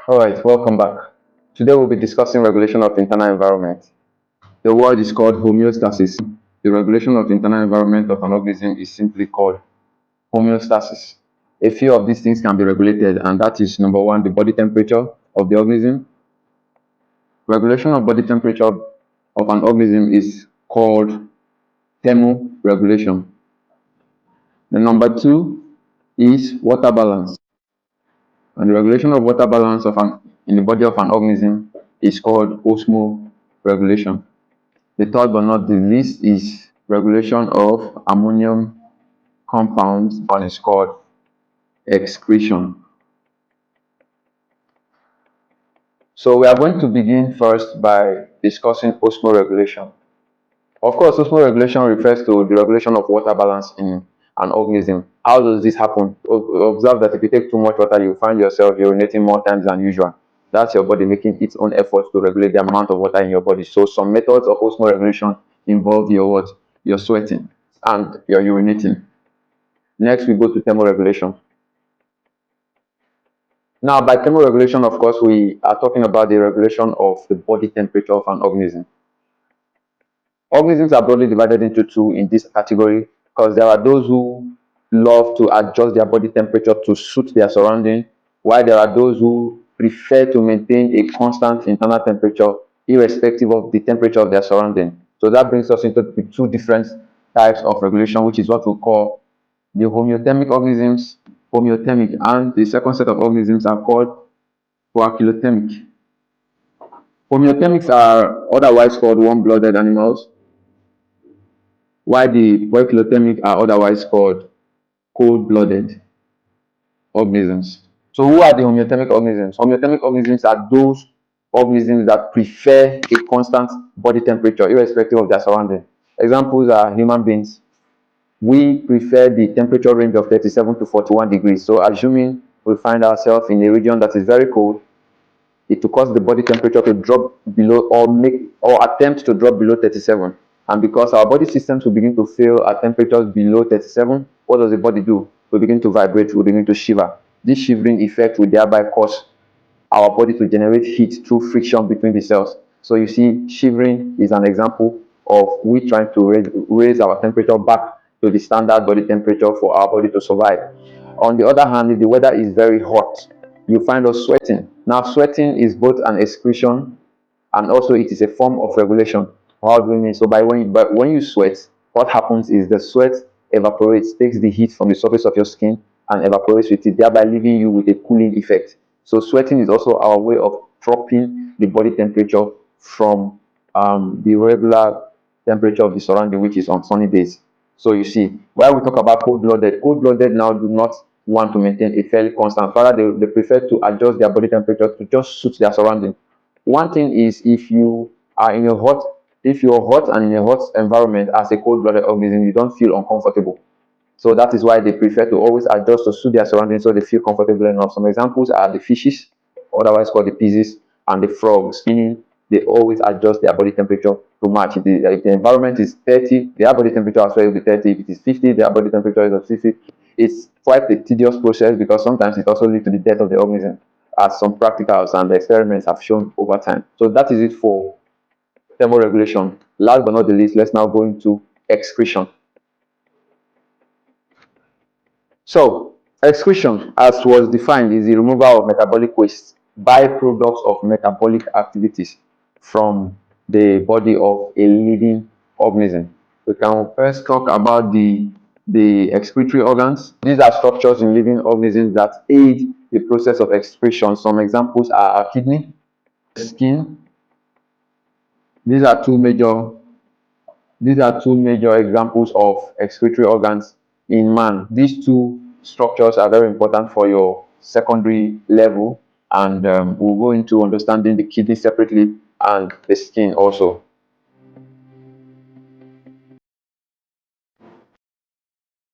Alright, welcome back. Today we'll be discussing regulation of internal environment. The word is called homeostasis. The regulation of the internal environment of an organism is simply called homeostasis. A few of these things can be regulated, and that is number one, the body temperature of the organism. Regulation of body temperature of an organism is called thermoregulation. The number two is water balance. And the regulation of water balance in the body of an organism is called osmoregulation. The third but not the least is regulation of ammonium compounds, and is called excretion. So we are going to begin first by discussing osmoregulation. Of course, osmoregulation refers to the regulation of water balance in an organism. How does this happen? Observe that if you take too much water, you find yourself urinating more times than usual. That's your body making its own efforts to regulate the amount of water in your body. So some methods of osmoregulation involve your what? Your sweating and your urinating. Next, we go to thermoregulation. Now, by thermoregulation, of course, we are talking about the regulation of the body temperature of an organism. Organisms are broadly divided into two in this category because there are those who love to adjust their body temperature to suit their surrounding, while there are those who prefer to maintain a constant internal temperature irrespective of the temperature of their surrounding. So that brings us into the two different types of regulation, which is what we call the homeothermic organisms, homeothermic, and the second set of organisms are called poikilothermic. Homeothermics are otherwise called warm-blooded animals, while the poikilothermic are otherwise called cold-blooded organisms. So who are the homeothermic organisms? Homeothermic organisms are those organisms that prefer a constant body temperature irrespective of their surrounding. Examples are human beings. We prefer the temperature range of 37 to 41 degrees. So assuming we find ourselves in a region that is very cold, it will cause the body temperature to drop below or attempt to drop below 37. And because our body systems will begin to fail at temperatures below 37, what does the body do? We begin to vibrate, we begin to shiver. This shivering effect will thereby cause our body to generate heat through friction between the cells. So you see, shivering is an example of we trying to raise our temperature back to the standard body temperature for our body to survive. On the other hand, if the weather is very hot, you find us sweating. Now, sweating is both an excretion and also it is a form of regulation. How do we mean? So when you sweat, what happens is the sweat evaporates, takes the heat from the surface of your skin and evaporates with it, thereby leaving you with a cooling effect. So sweating is also our way of dropping the body temperature from the regular temperature of the surrounding, which is on sunny days. So you see, while we talk about cold-blooded now do not want to maintain a fairly constant. Rather, they prefer to adjust their body temperature to just suit their surrounding. One thing is if you're hot and in a hot environment as a cold-blooded organism, you don't feel uncomfortable. So that is why they prefer to always adjust to suit their surroundings so they feel comfortable enough. Some examples are the fishes, otherwise called the pieces, and the frogs, meaning they always adjust their body temperature to match. If the environment is 30, their body temperature as well will be 30. If it is 50, their body temperature is 50. It's quite a tedious process because sometimes it also leads to the death of the organism, as some practicals and experiments have shown over time. So that is it for thermoregulation. Last but not the least, let's now go into excretion. So, excretion, as was defined, is the removal of metabolic waste, byproducts of metabolic activities from the body of a living organism. We can first talk about the excretory organs. These are structures in living organisms that aid the process of excretion. Some examples are our kidney, skin. These are two major examples of excretory organs in man. These two structures are very important for your secondary level, and we'll go into understanding the kidney separately and the skin also.